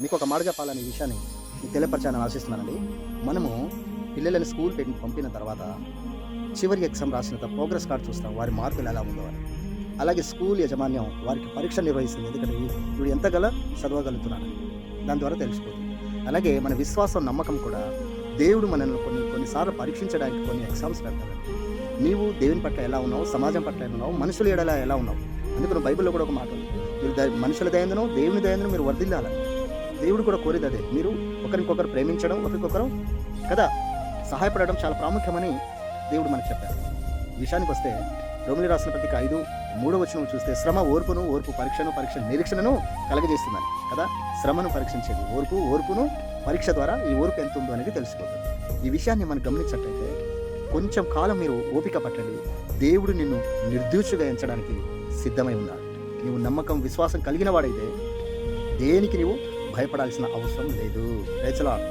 మీకు ఒక మాట చెప్పాలనే విషయాన్ని మీకు తెలియపరచాలని ఆశిస్తున్నానండి. మనము పిల్లలని స్కూల్ పంపిన తర్వాత చివరి ఎగ్జామ్ రాసిన ప్రోగ్రెస్ కార్డ్ చూస్తాం, వారి మార్కులు ఎలా ఉందో అని. అలాగే స్కూల్ యాజమాన్యం వారికి పరీక్ష నిర్వహిస్తుంది, ఎందుకంటే వీడు ఎంతగల చదవగలుగుతున్నాడు దాని ద్వారా తెలిసిపోతుంది. అలాగే మన విశ్వాసం, నమ్మకం కూడా దేవుడు మనల్ని కొన్నిసార్లు పరీక్షించడానికి కొన్ని ఎగ్జామ్స్ పెడతాడు. నీవు దేవుని పట్ల ఎలా ఉన్నావు, సమాజం పట్ల ఎలా ఉన్నావు, మనుషులు ఎడలా ఎలా ఉన్నావు. అందుకని బైబిల్లో కూడా ఒక మాట ఉంది, మీరు మనుషుల దయందును దేవుని దయందును మీరు వర్ధిల్లాలి. దేవుడు కూడా కోరేది అదే, మీరు ఒకరికొకరు ప్రేమించడం, ఒకరికొకరు కదా సహాయపడడం చాలా ప్రాముఖ్యమని దేవుడు మనకు చెప్పారు. ఈ విషయానికి వస్తే రోమిలి రాసిన పత్రిక 5:3 చూస్తే శ్రమ ఓర్పును, ఓర్పు పరీక్షను, పరీక్ష నిరీక్షణను కలగజేస్తుందని కదా. శ్రమను పరీక్షించేది ఓర్పు, ఓర్పును పరీక్ష ద్వారా ఈ ఓర్పు ఎంత ఉందో అనేది తెలిసిపోతుంది. ఈ విషయాన్ని మనం గమనించినట్లయితే కొంచెం కాలం మీరు ఓపిక పట్టండి. దేవుడు నిన్ను నిర్దోషిగా ఎంచడానికి సిద్ధమై ఉన్నాడు. నీవు నమ్మకం, విశ్వాసం కలిగిన వాడైతే దేనికి నీవు భయపడాల్సిన అవసరం లేదు. Praise the lord.